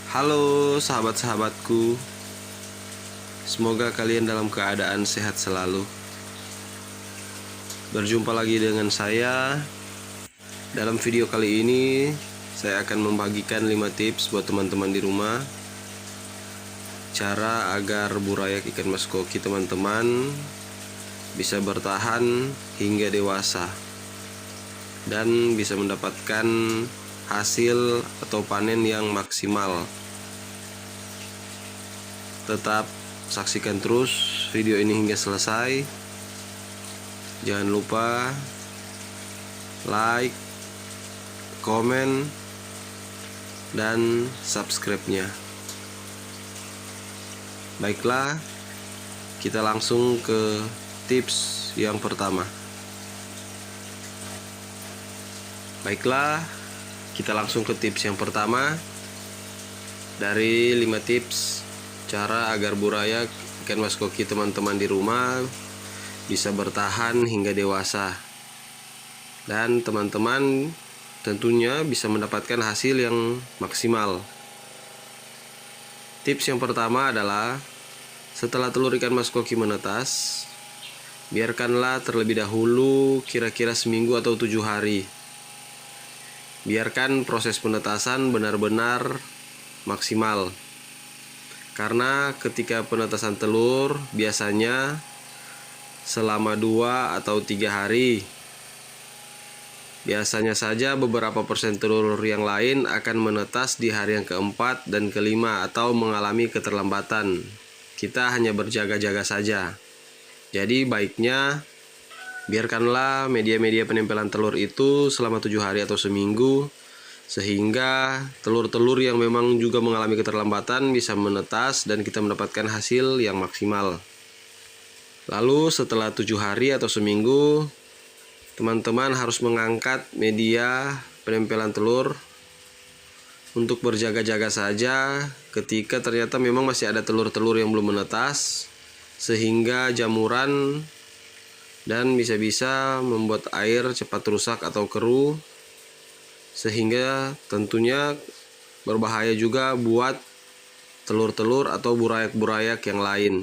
Halo sahabat-sahabatku, semoga kalian dalam keadaan sehat selalu. Berjumpa lagi dengan saya. Dalam video kali ini, saya akan membagikan 5 tips buat teman-teman di rumah, cara agar burayak ikan mas koki teman-teman bisa bertahan hingga dewasa dan bisa mendapatkan hasil atau panen yang maksimal. Tetap saksikan terus video ini hingga selesai. Jangan lupa like, komen, dan subscribe-nya. Baiklah, kita langsung ke tips yang pertama. Dari 5 tips cara agar burayak ikan mas koki teman-teman di rumah bisa bertahan hingga dewasa dan teman-teman tentunya bisa mendapatkan hasil yang maksimal. Tips yang pertama adalah setelah telur ikan mas koki menetas, biarkanlah terlebih dahulu kira-kira seminggu atau 7 hari. Biarkan proses penetasan benar-benar maksimal. Karena ketika penetasan telur biasanya selama 2 atau 3 hari. Biasanya saja beberapa persen telur yang lain akan menetas di hari yang keempat dan kelima atau mengalami keterlambatan. Kita hanya berjaga-jaga saja. Jadi baiknya biarkanlah media-media penempelan telur itu selama 7 hari atau seminggu, sehingga telur-telur yang memang juga mengalami keterlambatan bisa menetas dan kita mendapatkan hasil yang maksimal. Lalu setelah 7 hari atau seminggu, teman-teman harus mengangkat media penempelan telur untuk berjaga-jaga saja ketika ternyata memang masih ada telur-telur yang belum menetas, sehingga jamuran dan bisa-bisa membuat air cepat rusak atau keruh, sehingga tentunya berbahaya juga buat telur-telur atau burayak-burayak yang lain.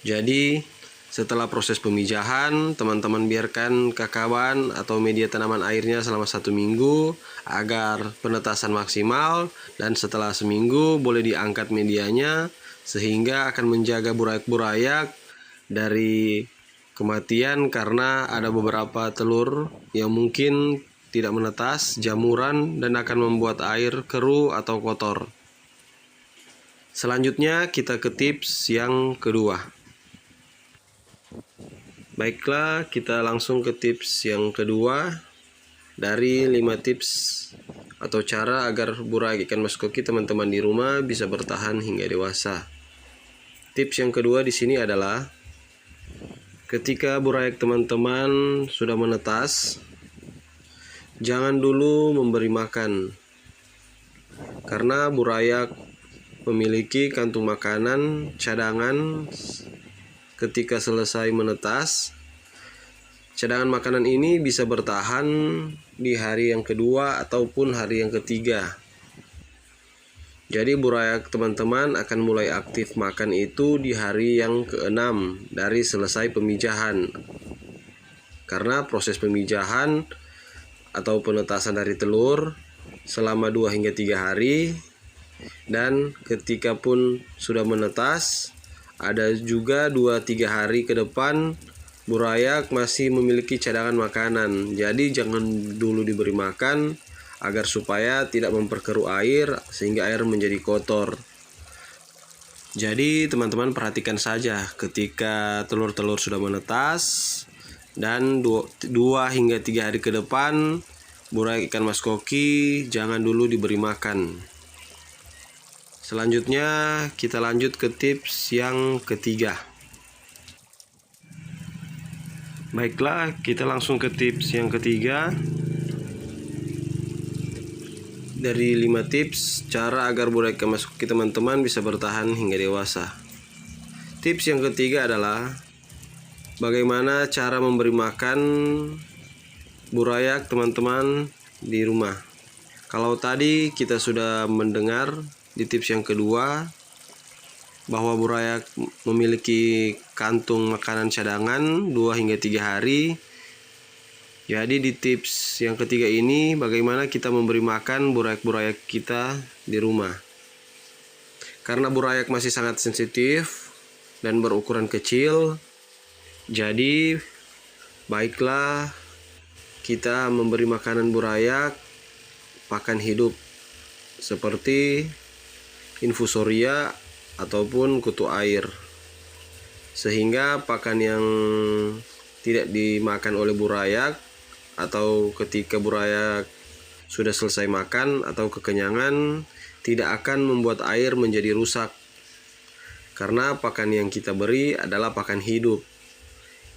Jadi setelah proses pemijahan, teman-teman biarkan kakaban atau media tanaman airnya selama 1 minggu agar penetasan maksimal, dan setelah seminggu boleh diangkat medianya sehingga akan menjaga burayak-burayak dari kematian karena ada beberapa telur yang mungkin tidak menetas, jamuran, dan akan membuat air keruh atau kotor. Selanjutnya kita ke tips yang kedua. Baiklah, kita langsung ke tips yang kedua dari 5 tips atau cara agar burayak ikan mas koki teman-teman di rumah bisa bertahan hingga dewasa. Tips yang kedua di sini adalah ketika burayak teman-teman sudah menetas, jangan dulu memberi makan, karena burayak memiliki kantung makanan cadangan. Ketika selesai menetas, cadangan makanan ini bisa bertahan di hari yang kedua ataupun hari yang ketiga. Jadi burayak teman-teman akan mulai aktif makan itu di hari yang ke-6 dari selesai pemijahan. Karena proses pemijahan atau penetasan dari telur selama 2 hingga 3 hari, dan ketika pun sudah menetas, ada juga 2-3 hari ke depan burayak masih memiliki cadangan makanan. Jadi jangan dulu diberi makan agar supaya tidak memperkeruh air sehingga air menjadi kotor. Jadi teman-teman perhatikan saja ketika telur-telur sudah menetas dan 2 hingga 3 hari ke depan burayak ikan mas koki jangan dulu diberi makan. Selanjutnya kita lanjut ke tips yang ketiga. Baiklah, kita langsung ke tips yang ketiga dari 5 tips cara agar burayak ikan mas koki teman-teman bisa bertahan hingga dewasa. Tips yang ketiga adalah bagaimana cara memberi makan burayak teman-teman di rumah. Kalau tadi kita sudah mendengar di tips yang kedua bahwa burayak memiliki kantung makanan cadangan 2 hingga 3 hari. Jadi di tips yang ketiga ini bagaimana kita memberi makan burayak-burayak kita di rumah. Karena burayak masih sangat sensitif dan berukuran kecil, jadi baiklah kita memberi makanan burayak pakan hidup seperti infusoria ataupun kutu air, sehingga pakan yang tidak dimakan oleh burayak atau ketika burayak sudah selesai makan atau kekenyangan tidak akan membuat air menjadi rusak, karena pakan yang kita beri adalah pakan hidup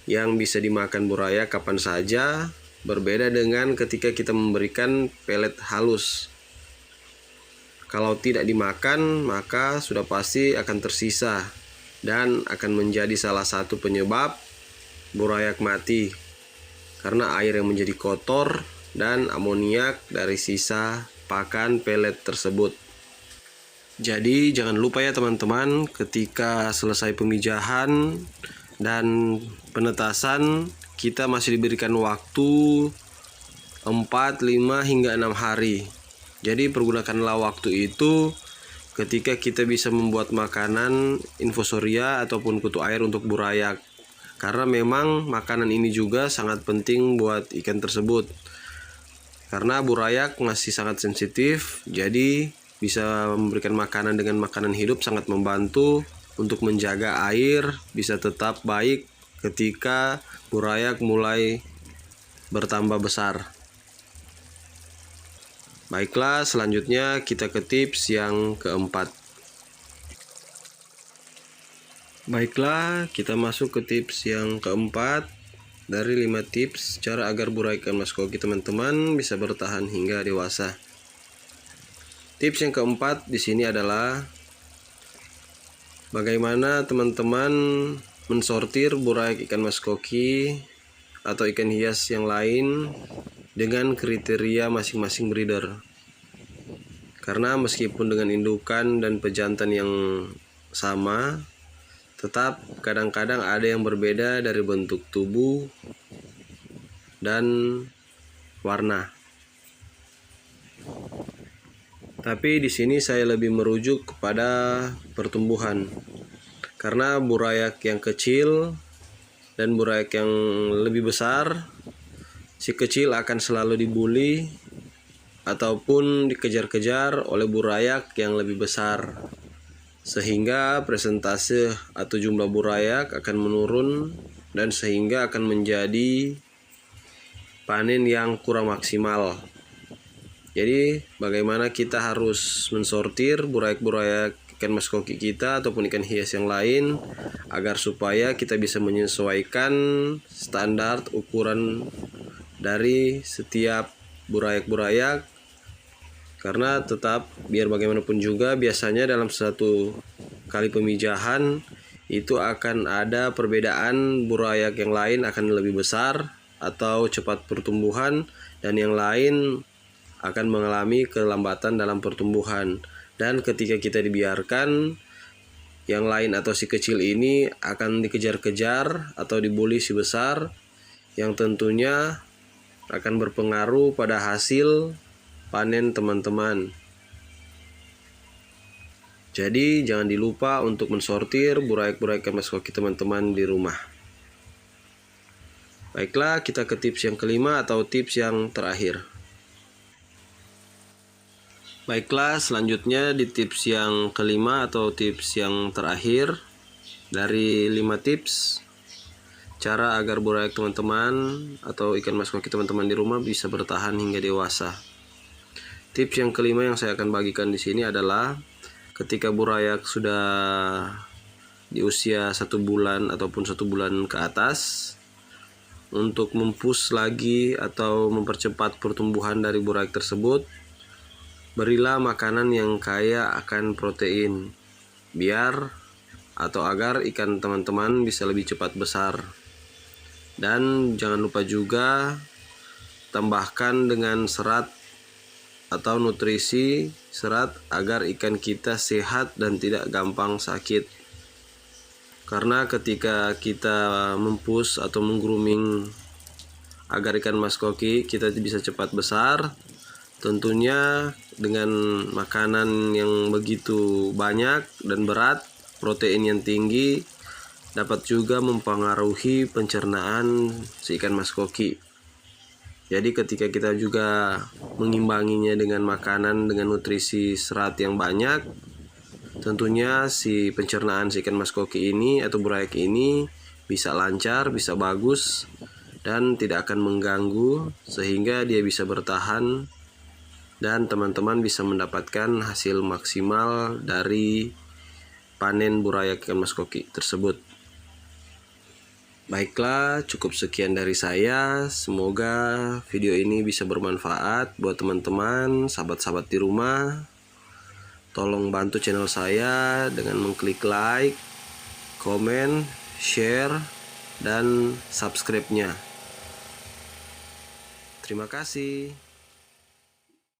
yang bisa dimakan burayak kapan saja. Berbeda dengan ketika kita memberikan pelet halus. Kalau tidak dimakan, maka sudah pasti akan tersisa dan akan menjadi salah satu penyebab burayak mati, karena air yang menjadi kotor dan amoniak dari sisa pakan pelet tersebut. Jadi jangan lupa ya teman-teman, ketika selesai pemijahan dan penetasan, kita masih diberikan waktu 4, 5, hingga 6 hari. Jadi pergunakanlah waktu itu ketika kita bisa membuat makanan infusoria ataupun kutu air untuk burayak. Karena memang makanan ini juga sangat penting buat ikan tersebut. Karena burayak masih sangat sensitif, jadi bisa memberikan makanan dengan makanan hidup sangat membantu untuk menjaga air bisa tetap baik ketika burayak mulai bertambah besar. Baiklah, selanjutnya kita ke tips yang keempat. Baiklah, kita masuk ke tips yang keempat dari 5 tips cara agar burayak ikan mas koki teman-teman bisa bertahan hingga dewasa. Tips yang keempat di sini adalah bagaimana teman-teman mensortir burayak ikan mas koki atau ikan hias yang lain dengan kriteria masing-masing breeder. Karena meskipun dengan indukan dan pejantan yang sama, tetap kadang-kadang ada yang berbeda dari bentuk tubuh dan warna. Tapi di sini saya lebih merujuk kepada pertumbuhan. Karena burayak yang kecil dan burayak yang lebih besar, si kecil akan selalu dibuli ataupun dikejar-kejar oleh burayak yang lebih besar, sehingga presentase atau jumlah burayak akan menurun dan sehingga akan menjadi panen yang kurang maksimal. Jadi bagaimana kita harus mensortir burayak-burayak ikan mas koki kita ataupun ikan hias yang lain agar supaya kita bisa menyesuaikan standar ukuran dari setiap burayak-burayak. Karena tetap biar bagaimanapun juga biasanya dalam satu kali pemijahan itu akan ada perbedaan, burayak yang lain akan lebih besar atau cepat pertumbuhan dan yang lain akan mengalami kelambatan dalam pertumbuhan. Dan ketika kita dibiarkan, yang lain atau si kecil ini akan dikejar-kejar atau dibuli si besar, yang tentunya akan berpengaruh pada hasil panen teman-teman. Jadi jangan dilupa untuk mensortir burayak-burayak ikan mas koki teman-teman di rumah. Baiklah, kita ke tips yang kelima atau tips yang terakhir. Baiklah, selanjutnya di tips yang kelima atau tips yang terakhir dari 5 tips cara agar burayak teman-teman atau ikan mas koki teman-teman di rumah bisa bertahan hingga dewasa. Tips yang kelima yang saya akan bagikan di sini adalah ketika burayak sudah di usia 1 bulan ataupun 1 bulan ke atas, untuk mempush lagi atau mempercepat pertumbuhan dari burayak tersebut, berilah makanan yang kaya akan protein biar atau agar ikan teman-teman bisa lebih cepat besar. Dan jangan lupa juga tambahkan dengan serat atau nutrisi serat agar ikan kita sehat dan tidak gampang sakit. Karena ketika kita mempus atau menggrooming agar ikan mas koki kita bisa cepat besar, tentunya dengan makanan yang begitu banyak dan berat, protein yang tinggi dapat juga mempengaruhi pencernaan si ikan mas koki. Jadi ketika kita juga mengimbanginya dengan makanan dengan nutrisi serat yang banyak, tentunya si pencernaan si ikan mas koki ini atau burayak ini bisa lancar, bisa bagus, dan tidak akan mengganggu sehingga dia bisa bertahan dan teman-teman bisa mendapatkan hasil maksimal dari panen burayak ikan mas koki tersebut. Baiklah, cukup sekian dari saya. Semoga video ini bisa bermanfaat buat teman-teman, sahabat-sahabat di rumah. Tolong bantu channel saya dengan mengklik like, komen, share, dan subscribe-nya. Terima kasih.